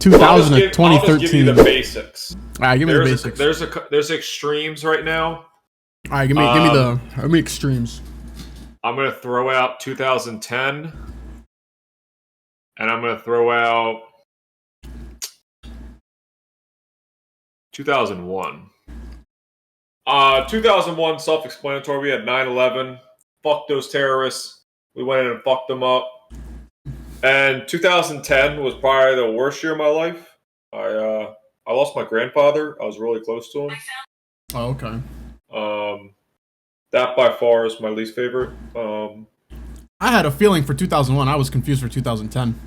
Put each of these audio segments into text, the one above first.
2000 to I'll just give you 2013. the basics. All right, give me the basics. There's extremes right now. All right, give me extremes. I'm gonna throw out 2010, and I'm gonna throw out 2001. 2001, self-explanatory. We had 9/11. Fuck those terrorists. We went in and fucked them up. And 2010 was probably the worst year of my life. I lost my grandfather. I was really close to him. Oh, okay. That by far is my least favorite. I had a feeling for 2001. I was confused for 2010.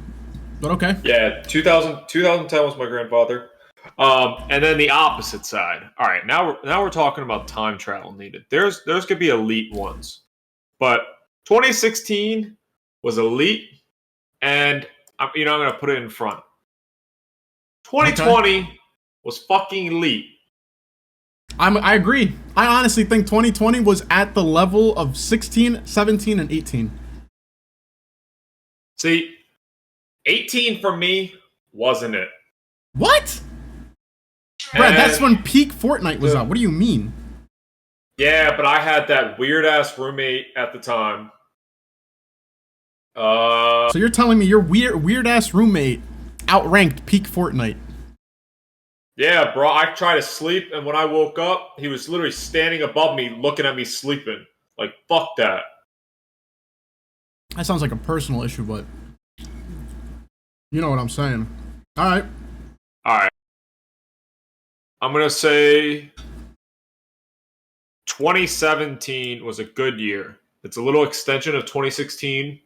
But okay. Yeah, 2010 was my grandfather. And then the opposite side. All right, now we're talking about time travel needed. There's could be elite ones, but 2016 was elite, and I'm gonna put it in front. 2020 was fucking elite. I agree. I honestly think 2020 was at the level of 16, 17, and 18. See, 18 for me wasn't it. What? Brad, that's when peak Fortnite was out. What do you mean? Yeah, but I had that weird-ass roommate at the time. So you're telling me your weird-ass roommate outranked peak Fortnite? Yeah, bro. I tried to sleep, and when I woke up, he was literally standing above me, looking at me sleeping. Like, fuck that. That sounds like a personal issue, but you know what I'm saying. All right. I'm going to say 2017 was a good year. It's a little extension of 2016.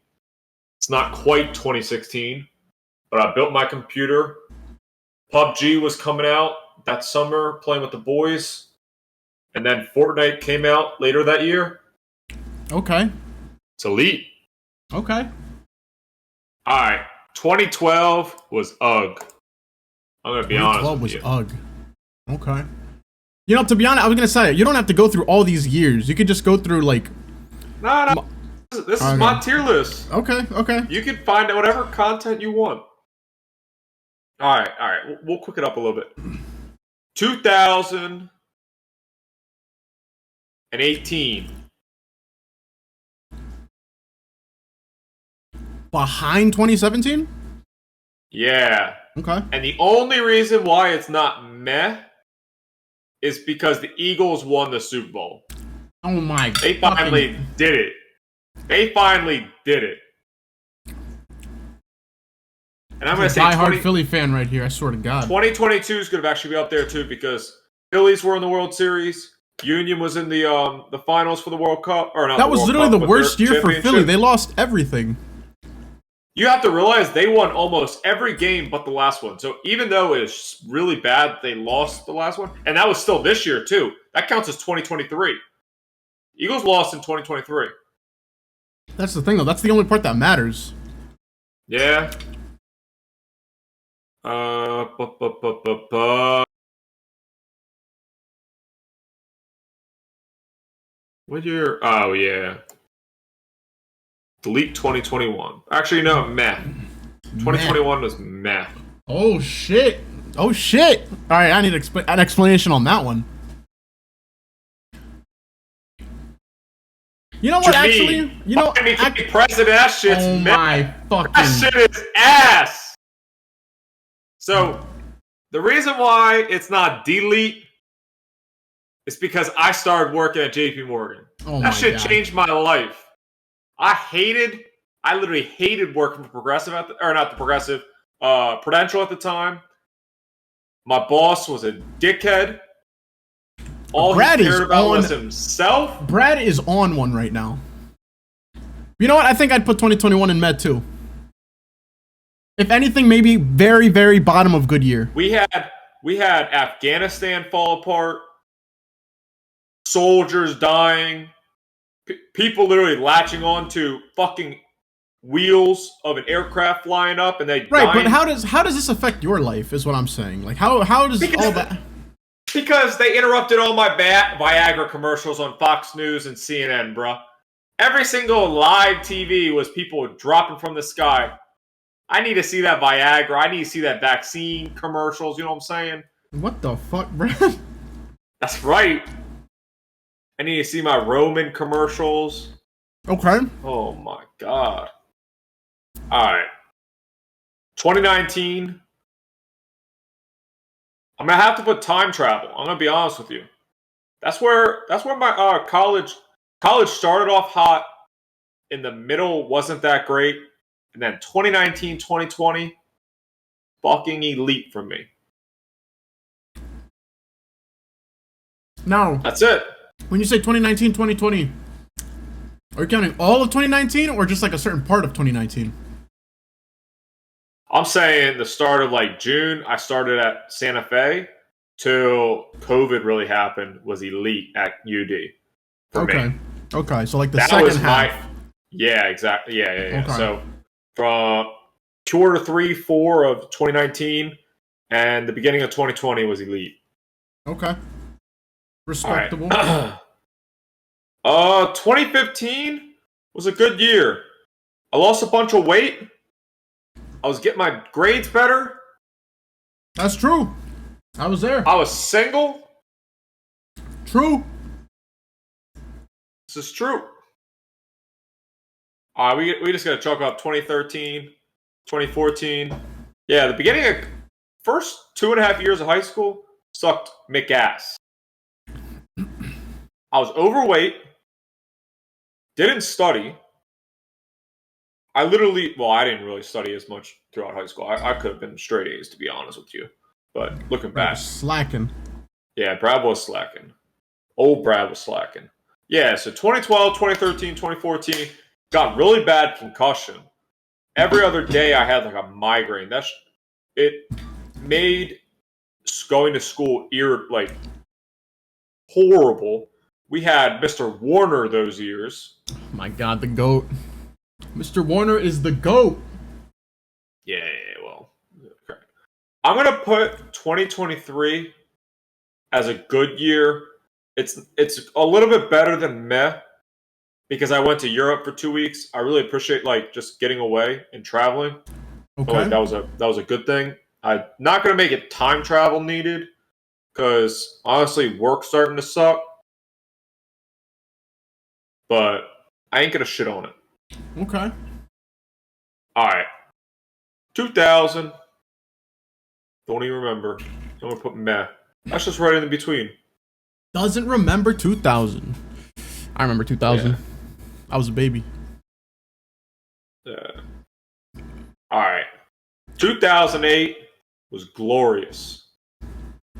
It's not quite 2016, but I built my computer. PUBG was coming out that summer, playing with the boys. And then Fortnite came out later that year. Okay. It's elite. Okay. All right. 2012 was UGG. I'm going to be honest with you. 2012 was UGG. Okay. You know, to be honest, I was going to say, you don't have to go through all these years. You could just go through, like... No. This is my tier list. Okay. You can find whatever content you want. All right. We'll quick it up a little bit. 2018. Behind 2017? Yeah. Okay. And the only reason why it's not meh is because the Eagles won the Super Bowl. Oh my god. They finally did it. And I'm going to say die-hard Philly fan right here, I swear to God. 2022 is going to actually be up there too because Phillies were in the World Series. Union was in the finals for the World Cup. Or not. That was literally the worst year for Philly. They lost everything. You have to realize they won almost every game but the last one. So even though it's really bad they lost the last one, and that was still this year too. That counts as 2023. Eagles lost in 2023. That's the thing though. That's the only part that matters. Yeah. What year? Oh yeah. Delete 2021. Actually, no, meh. 2021 was meh. Oh shit! All right, I need an explanation on that one. You know what? President, that shit's my fucking. That shit is ass. So, the reason why it's not delete is because I started working at JP Morgan. That shit changed my life. I literally hated working for Prudential at the time. My boss was a dickhead. All Brad he cared about was himself. Brad is on one right now. You know what? I think I'd put 2021 in med too. If anything, maybe very, very bottom of good year. We had Afghanistan fall apart, soldiers dying, people literally latching onto fucking wheels of an aircraft flying up, and they right. But how does this affect your life? Is what I'm saying. Like how does all that? Because they interrupted all my Viagra commercials on Fox News and CNN, bruh. Every single live TV was people dropping from the sky. I need to see that Viagra. I need to see that vaccine commercials. You know what I'm saying? What the fuck, Brad? That's right. I need to see my Roman commercials. Okay. Oh my god. All right. 2019. I'm gonna have to put time travel. I'm gonna be honest with you. That's where my college started off hot. In the middle wasn't that great, and then 2019, 2020, fucking elite for me. Now, That's it. when you say 2019, 2020, are you counting all of 2019 or just like a certain part of 2019? I'm saying the start of like June, I started at Santa Fe till COVID really happened was elite at UD for Okay. me. Okay. So like the That second was half. yeah, exactly. Yeah. Okay. So from quarter 3, 4 of 2019 and the beginning of 2020 was elite. Okay. All right. Respectable. 2015 was a good year. I lost a bunch of weight. I was getting my grades better. That's true. I was there. I was single. True. This is true. We just got to chalk up 2013, 2014. Yeah, the beginning of first 2.5 years of high school sucked McAss. I was overweight, didn't study. I didn't really study as much throughout high school. I could have been straight A's, to be honest with you. But looking Brad back, was slacking. yeah, Brad was slacking. Old Brad was slacking. Yeah, so 2012, 2013, 2014, got really bad concussion. Every other day I had like a migraine. It made going to school horrible. We had Mr. Warner those years. Oh my God, the GOAT. Mr. Warner is the GOAT. Yeah, well. Okay. I'm going to put 2023 as a good year. It's a little bit better than meh because I went to Europe for 2 weeks. I really appreciate like just getting away and traveling. Okay. Like that was a good thing. I'm not going to make it time travel needed because honestly, work's starting to suck. But I ain't gonna shit on it. Okay. All right, 2000. Don't even remember. I'm gonna put meh. That's just right in between. Doesn't remember 2000. I remember 2000. Yeah. I was a baby. All right, 2008 was glorious.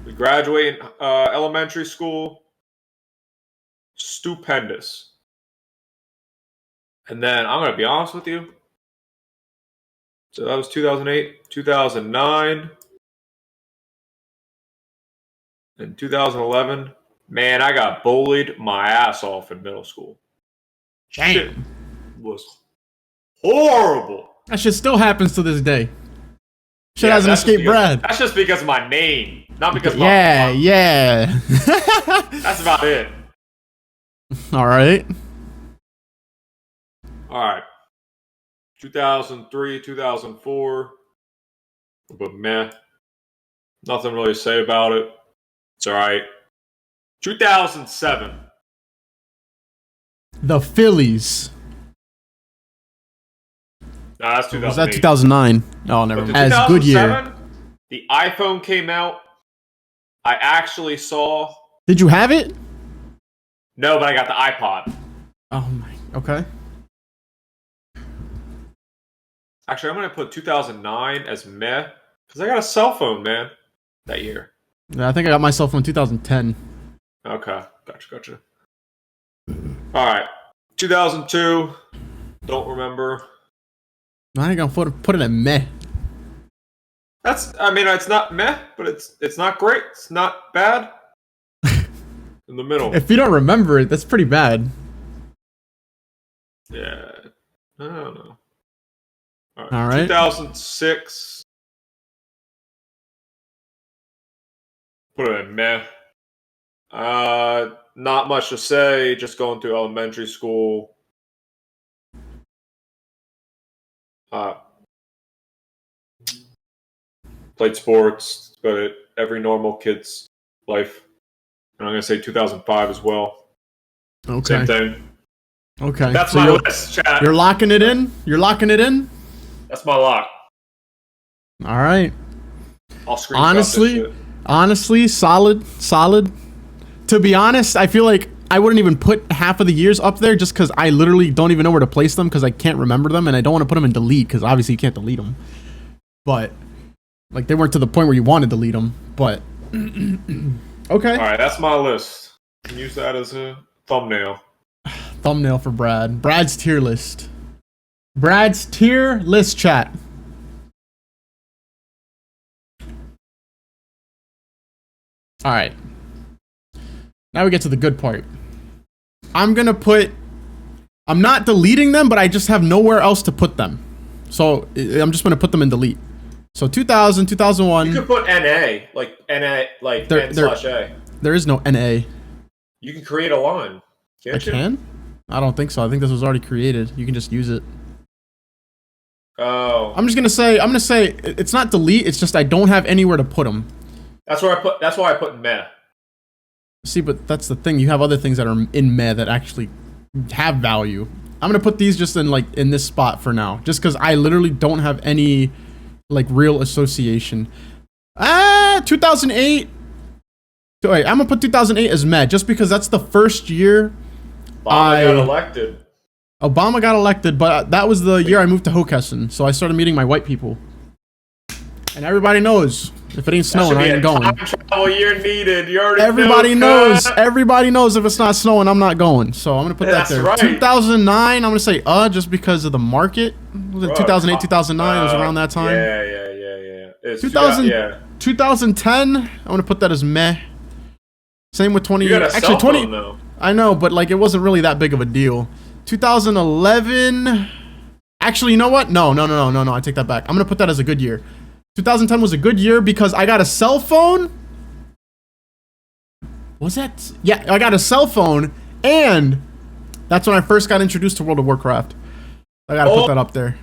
We graduated elementary school. Stupendous. And then I'm gonna be honest with you. So that was 2008, 2009, and 2011. Man, I got bullied my ass off in middle school. Damn. Shit was horrible. That shit still happens to this day. Shit Yeah, hasn't that's just escaped because- Brad. That's just because of my name, not because of Yeah. That's about it. All right. All right. 2003, 2004. But meh. Nothing really to say about it. It's all right. 2007. The Phillies. No, that's 2008. Was that 2009? Oh, never But mind. the As good year. 2007, the iPhone came out. I actually saw. Did you have it? No, but I got the iPod. Oh my. Okay. Actually, I'm going to put 2009 as meh. Because I got a cell phone, man, that year. Yeah, I think I got myself in 2010. Okay. Gotcha. All right. 2002. Don't remember. I ain't gonna put it at meh. It's not meh, but it's not great. It's not bad. In the middle. If you don't remember it, that's pretty bad. Yeah. I don't know. All right. 2006. Put it in meh. Not much to say. Just going through elementary school. played sports, but every normal kid's life. And I'm going to say 2005 as well. Okay. Same thing. Okay. That's so my list, chat. You're locking it in? You're locking it in? That's my lock. All right. I'll screenshot this shit. Honestly, solid. To be honest, I feel like I wouldn't even put half of the years up there just because I literally don't even know where to place them because I can't remember them, and I don't want to put them in delete because obviously you can't delete them. But, like, they weren't to the point where you want to delete them, but... Okay. All right, that's my list. You can use that as a thumbnail. Thumbnail for Brad. Brad's tier list. Brad's tier list, chat. All right. Now we get to the good part. I'm not deleting them, but I just have nowhere else to put them. So I'm just going to put them in delete. So 2000, 2001. You could put NA, like N/A. There is no NA. You can create a line. Can't you? I can? I don't think so. I think this was already created. You can just use it. Oh. I'm gonna say it's not delete. It's just I don't have anywhere to put them. That's why I put meh. See, but that's the thing. You have other things that are in meh that actually have value. I'm gonna put these just in this spot for now, just because I literally don't have any like real association. 2008. Wait, I'm gonna put 2008 as meh, just because that's the first year Obama got elected. Obama got elected, but that was the year I moved to Hockessin, so I started meeting my white people. And everybody knows, if it ain't snowing, I ain't going. Time travel year needed. You already Everybody knows. Everybody knows if it's not snowing, I'm not going. So I'm gonna put that there. Right. 2009, I'm gonna say just because of the market. Was it 2008, 2009? It was around that time. Yeah. It's 2010, I'm gonna put that as meh. Same with 20. You got a actually, cell 20. phone, though. I know, but like it wasn't really that big of a deal. 2011. Actually, you know what? No. I take that back. I'm gonna put that as a good year. 2010 was a good year because I got a cell phone. Was that? Yeah, I got a cell phone, and that's when I first got introduced to World of Warcraft. I gotta put that up there.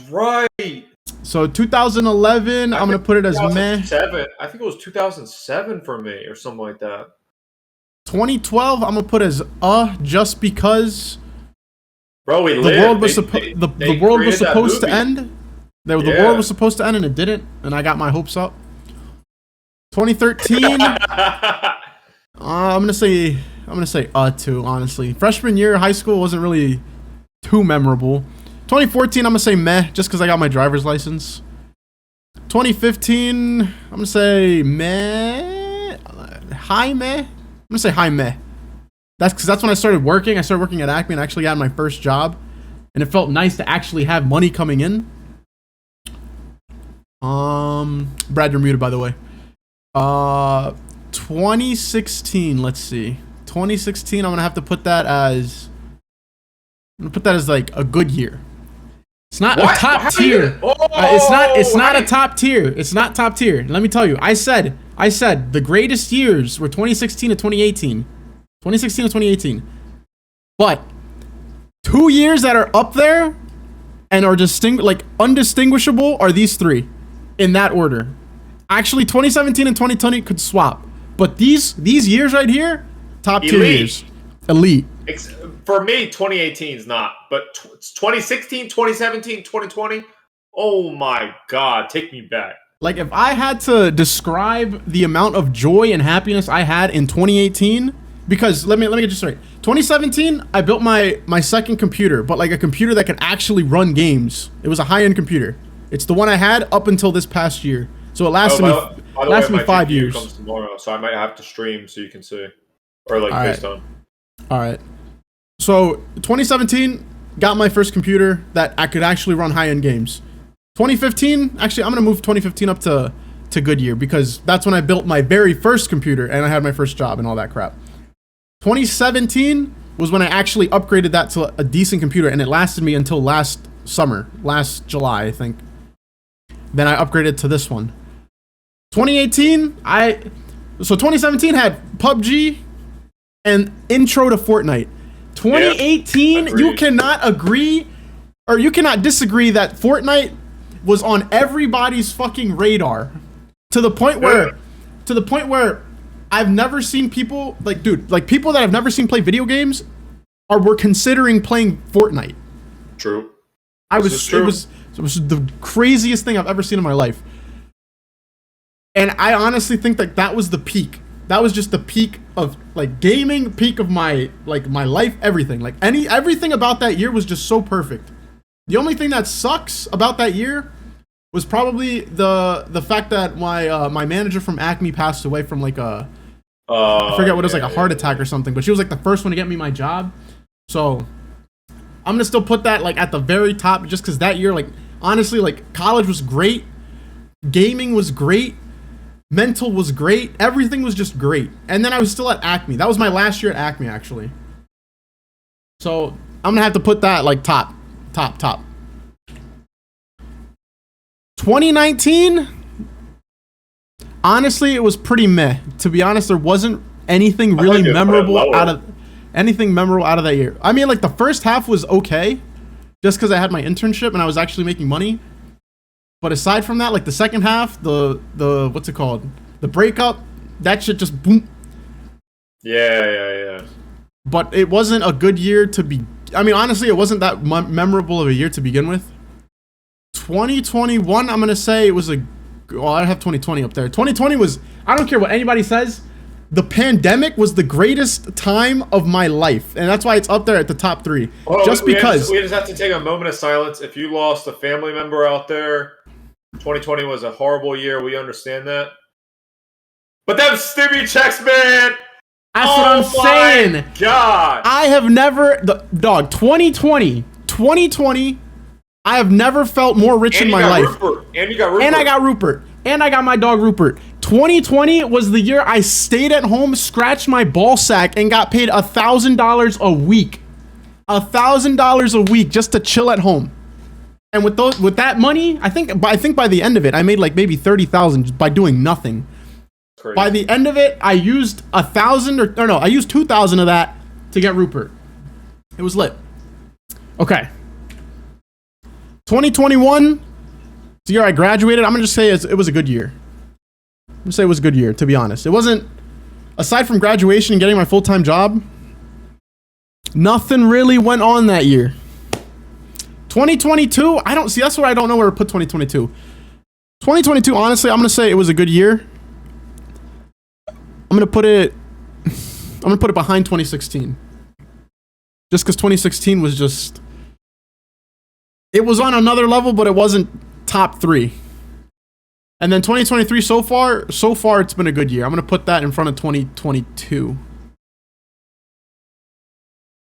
Right. So 2011, I'm gonna put it as meh. I think it was 2007 for me, or something like that. 2012, I'm gonna put as just because. Bro, we the lived. world was the world was supposed to end. The world was supposed to end and it didn't, and I got my hopes up. 2013. I'm gonna say too, honestly. Freshman year of high school wasn't really too memorable. 2014, I'm gonna say meh, just because I got my driver's license. 2015, I'm gonna say meh, high meh. I'm gonna say high meh. That's because that's when I started working. I started working at Acme and actually got my first job, and it felt nice to actually have money coming in. Brad, you're muted, by the way. 2016. Let's see. 2016. I'm gonna have to put that as. I'm gonna put that as like a good year. It's not a top tier. It's not a top tier. It's not top tier. Let me tell you. I said the greatest years were 2016 to 2018. 2016 to 2018. But 2 years that are up there and are undistinguishable are these three in that order. Actually, 2017 and 2020 could swap. But these years right here, top tier years. Elite. For me, 2018 is not, but 2016, 2017, 2020, oh my God, take me back. Like, if I had to describe the amount of joy and happiness I had in 2018, because let me get you straight. 2017, I built my second computer, but like a computer that could actually run games. It was a high-end computer. It's the one I had up until this past year. So it lasted me 5 years. Comes tomorrow, so I might have to stream so you can see, or like FaceTime. All right. So 2017, got my first computer that I could actually run high-end games. 2015, actually, I'm gonna move 2015 up to good year because that's when I built my very first computer and I had my first job and all that crap. 2017 was when I actually upgraded that to a decent computer, and it lasted me until last July, I think. Then I upgraded to this one. 2018, 2017 had PUBG and intro to Fortnite. 2018, yep, you cannot agree, or you cannot disagree that Fortnite was on everybody's fucking radar to the point where I've never seen people like, dude, like people that I've never seen play video games were considering playing Fortnite. True. It was the craziest thing I've ever seen in my life. And I honestly think that was the peak. That was just the peak of like gaming, peak of my life, everything. Like everything about that year was just so perfect. The only thing that sucks about that year was probably the fact that my manager from Acme passed away from like I forget what it was, like a heart attack or something, but she was like the first one to get me my job. So I'm gonna still put that like at the very top just because that year, like honestly, like college was great, gaming was great, mental was great, everything was just great. And then I was still at Acme. That was my last year at Acme actually. So I'm gonna have to put that like top. 2019, honestly, it was pretty meh. To be honest, there wasn't anything really memorable out of that year. I mean, like the first half was okay, just because I had my internship and I was actually making money. But aside from that, like the second half, the what's it called? The breakup, that shit just boom. Yeah. But it wasn't a good year to be. I mean, honestly, it wasn't that memorable of a year to begin with. 2021, I'm going to say it was I have 2020 up there. 2020 was, I don't care what anybody says, the pandemic was the greatest time of my life. And that's why it's up there at the top 3. Well, just because. We just have to take a moment of silence. If you lost a family member out there, 2020 was a horrible year. We understand that. But them Stevie checks, man. That's what I'm saying. God. I have never, 2020, I have never felt more rich in my life. And you got Rupert. And I got Rupert. And I got my dog Rupert. 2020 was the year I stayed at home, scratched my ball sack, and got paid $1,000 a week. $1,000 a week just to chill at home. And with that money, I think by the end of it, I made like maybe $30,000 by doing nothing. Crazy. By the end of it, I used $1,000 I used $2,000 of that to get Rupert. It was lit. Okay. 2021, the year I graduated. I'm gonna just say it was a good year. I'm gonna say it was a good year, to be honest. It wasn't, aside from graduation and getting my full-time job, nothing really went on that year. 2022, that's where I don't know where to put 2022. 2022, honestly, I'm gonna say it was a good year. I'm gonna put it behind 2016. Just because 2016 was just, it was on another level, but it wasn't top 3. And then 2023 so far it's been a good year. I'm gonna put that in front of 2022.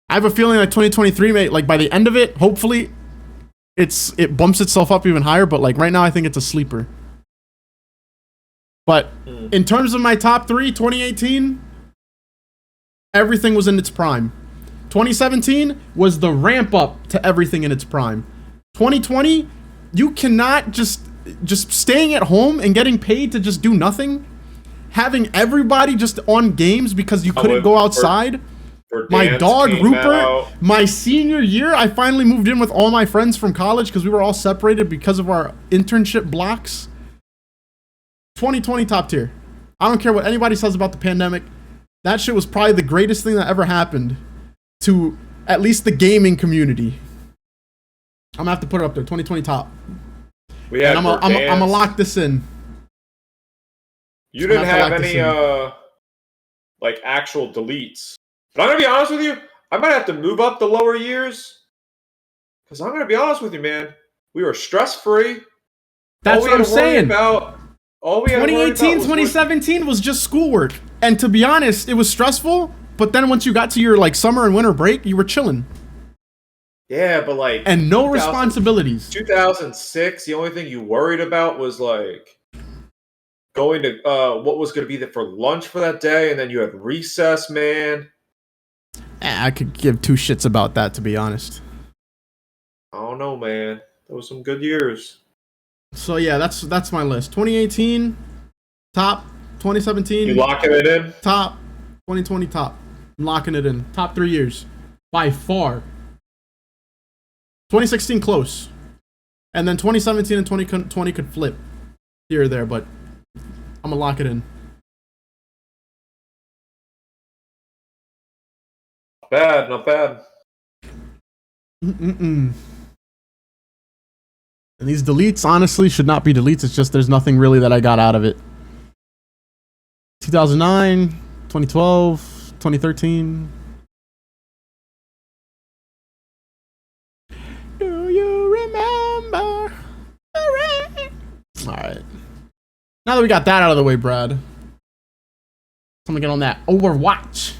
I have a feeling like 2023 may, like by the end of it, hopefully it bumps itself up even higher, but like right now I think it's a sleeper. But in terms of my top 3, 2018, everything was in its prime. 2017 was the ramp up to everything in its prime. 2020, you cannot just staying at home and getting paid to just do nothing, having everybody just on games because you couldn't go outside. My dog Rupert, my senior year, I finally moved in with all my friends from college because we were all separated because of our internship blocks. 2020 top tier. I don't care what anybody says about the pandemic. That shit was probably the greatest thing that ever happened to at least the gaming community. I'm gonna have to put it up there. 2020 top. I'm gonna lock this in. You didn't have any like actual deletes. But I'm gonna be honest with you, I might have to move up the lower years. Because I'm gonna be honest with you, man. We were stress free. That's what I'm saying. All we 2018, 2017 was just schoolwork. And to be honest, it was stressful, but then once you got to your like summer and winter break, you were chilling. Yeah, but like and no responsibilities. 2006, the only thing you worried about was like going to what was going to be there for lunch for that day, and then you had recess, man. I could give 2 shits about that, to be honest. I don't know, man. Those were some good years. So yeah, that's my list. 2018, top. 2017. You locking it in? Top. 2020, top. I'm locking it in. Top 3 years. By far. 2016, close. And then 2017 and 2020 could flip here or there, but I'm gonna lock it in. Bad, not bad. And these deletes, honestly, should not be deletes. It's just there's nothing really that I got out of it. 2009, 2012, 2013. Do you remember? All right. Now that we got that out of the way, Brad, I'm gonna get on that Overwatch.